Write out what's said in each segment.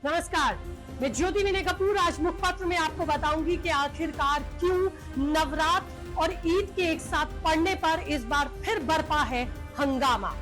नमस्कार, मैं ज्योति विनय कपूर आज मुखपत्र में आपको बताऊंगी कि आखिरकार क्यों नवरात्र और ईद के एक साथ पड़ने पर इस बार फिर बरपा है हंगामा।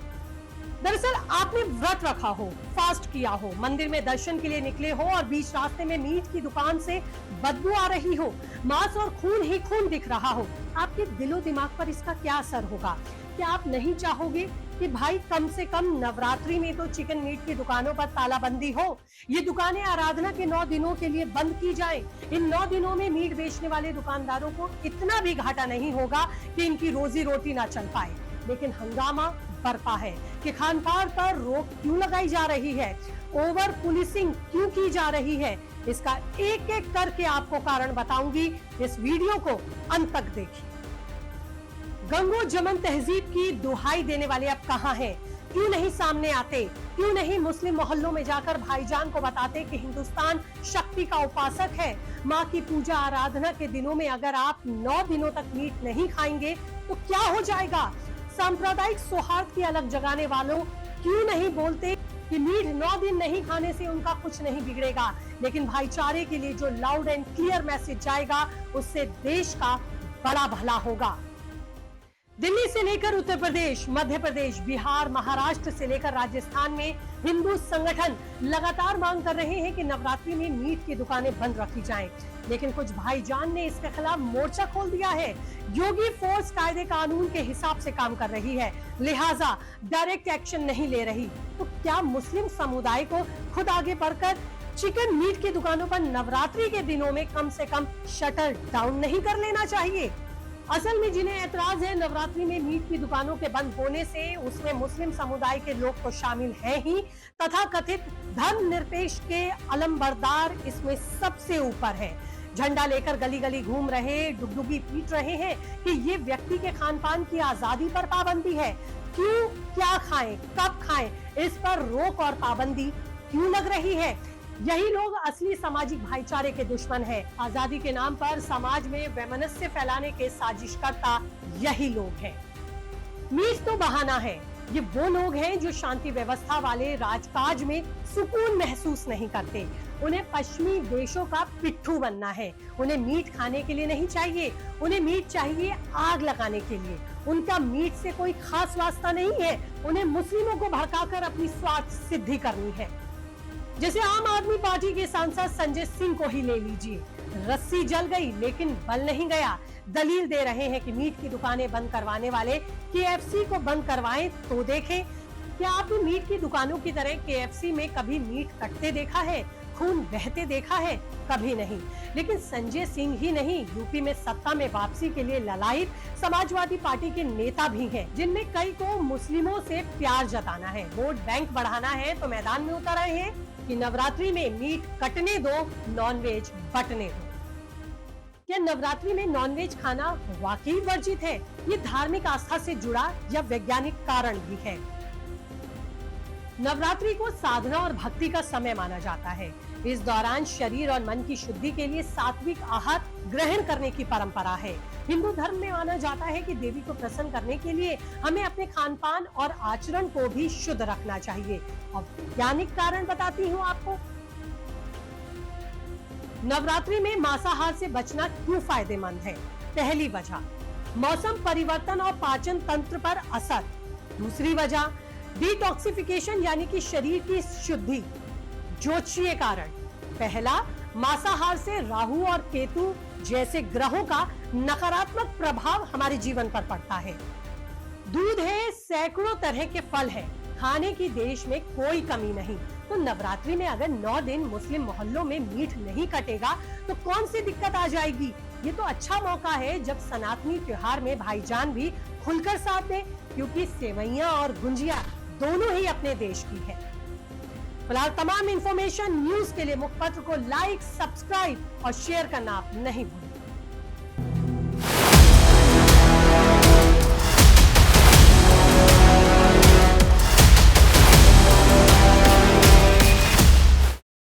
दरअसल आपने व्रत रखा हो, फास्ट किया हो, मंदिर में दर्शन के लिए निकले हो और बीच रास्ते में मीट की दुकान से बदबू आ रही हो, मांस और खून ही खून दिख रहा हो, आपके दिलो दिमाग पर इसका क्या असर होगा? क्या आप नहीं चाहोगे कि भाई कम से कम नवरात्रि में तो चिकन मीट की दुकानों पर तालाबंदी हो, ये दुकानें आराधना के 9 दिनों के लिए बंद की जाएं। इन 9 दिनों में मीट बेचने वाले दुकानदारों को इतना भी घाटा नहीं होगा कि इनकी रोजी रोटी ना चल पाए। लेकिन हंगामा बरपा है कि खानपान पर रोक क्यों लगाई जा रही है, ओवर पुलिसिंग क्यों की जा रही है, इसका एक एक करके आपको कारण बताऊंगी। इस वीडियो को अंत तक देखिए। गंगो जमन तहजीब की दुहाई देने वाले अब कहां हैं? क्यों नहीं सामने आते? क्यों नहीं मुस्लिम मोहल्लों में जाकर भाईजान को बताते कि हिंदुस्तान शक्ति का उपासक है? माँ की पूजा आराधना के दिनों में अगर आप 9 दिनों तक मीट नहीं खाएंगे तो क्या हो जाएगा? सांप्रदायिक सौहार्द की अलग जगाने वालों क्यों नहीं बोलते कि मीट 9 दिन नहीं खाने से उनका कुछ नहीं बिगड़ेगा, लेकिन भाईचारे के लिए जो लाउड एंड क्लियर मैसेज जाएगा उससे देश का बड़ा भला होगा। दिल्ली से लेकर उत्तर प्रदेश, मध्य प्रदेश, बिहार, महाराष्ट्र से लेकर राजस्थान में हिंदू संगठन लगातार मांग कर रहे हैं कि नवरात्रि में मीट की दुकानें बंद रखी जाएं। लेकिन कुछ भाईजान ने इसके खिलाफ मोर्चा खोल दिया है। योगी फोर्स कायदे कानून के हिसाब से काम कर रही है, लिहाजा डायरेक्ट एक्शन नहीं ले रही। तो क्या मुस्लिम समुदाय को खुद आगे बढ़कर चिकन मीट की दुकानों पर नवरात्रि के दिनों में कम से कम शटर डाउन नहीं कर लेना चाहिए? असल में जिन्हें ऐतराज है नवरात्रि में मीट की दुकानों के बंद होने से, उसमें मुस्लिम समुदाय के लोग तो शामिल हैं ही, तथा कथित धर्मनिरपेक्ष के अलंबरदार इसमें सबसे ऊपर है। झंडा लेकर गली गली घूम रहे, डुगडुगी पीट रहे हैं कि ये व्यक्ति के खानपान की आजादी पर पाबंदी है। क्यों, क्या खाएं, कब खाएं, इस पर रोक और पाबंदी क्यों लग रही है? यही लोग असली सामाजिक भाईचारे के दुश्मन हैं। आजादी के नाम पर समाज में वैमनस्य फैलाने के साजिशकर्ता यही लोग हैं। मीट तो बहाना है, ये वो लोग हैं जो शांति व्यवस्था वाले राजकाज में सुकून महसूस नहीं करते। उन्हें पश्चिमी देशों का पिट्ठू बनना है। उन्हें मीट खाने के लिए नहीं चाहिए, उन्हें मीट चाहिए आग लगाने के लिए। उनका मीट से कोई खास वास्ता नहीं है, उन्हें मुस्लिमों को भड़काकर अपनी स्वार्थ सिद्धि करनी है। जैसे आम आदमी पार्टी के सांसद संजय सिंह को ही ले लीजिए, रस्सी जल गई लेकिन बल नहीं गया। दलील दे रहे हैं कि मीट की दुकानें बंद करवाने वाले KFC को बंद करवाएं तो देखें। क्या आपने मीट की दुकानों की तरह KFC में कभी मीट कटते देखा है, खून बहते देखा है? कभी नहीं। लेकिन संजय सिंह ही नहीं, यूपी में सत्ता में वापसी के लिए ललायित समाजवादी पार्टी के नेता भी हैं, जिनमें कई को मुस्लिमों से प्यार जताना है, वोट बैंक बढ़ाना है, तो मैदान में उतर आए हैं कि नवरात्रि में मीट कटने दो, नॉनवेज बटने दो। क्या नवरात्रि में नॉनवेज खाना वाकई वर्जित है? ये धार्मिक आस्था से जुड़ा या वैज्ञानिक कारण भी है? नवरात्रि को साधना और भक्ति का समय माना जाता है। इस दौरान शरीर और मन की शुद्धि के लिए सात्विक आहार ग्रहण करने की परंपरा है। हिंदू धर्म में माना जाता है कि देवी को प्रसन्न करने के लिए हमें अपने खानपान और आचरण को भी शुद्ध रखना चाहिए। और वैज्ञानिक कारण बताती हूँ आपको। नवरात्रि में मांसाहार से बचना क्यों फायदेमंद है? पहली वजह, मौसम परिवर्तन और पाचन तंत्र पर असर। दूसरी वजह, डिटॉक्सिफिकेशन यानी कि शरीर की शुद्धि। ज्योतिषीय कारण, पहला, मांसाहार से राहु और केतु जैसे ग्रहों का नकारात्मक प्रभाव हमारे जीवन पर पड़ता है। दूध है, सैकड़ों तरह के फल है, खाने की देश में कोई कमी नहीं। तो नवरात्रि में अगर 9 दिन मुस्लिम मोहल्लों में मीट नहीं कटेगा तो कौन सी दिक्कत आ जाएगी? ये तो अच्छा मौका है जब सनातनी त्योहार में भाईजान भी खुलकर साथ दें, क्योंकि सेवैयां और गुंजिया दोनों ही अपने देश की है। फिलहाल तमाम इंफॉर्मेशन न्यूज के लिए मुखपत्र को लाइक, सब्सक्राइब और शेयर करना आप नहीं भूलें।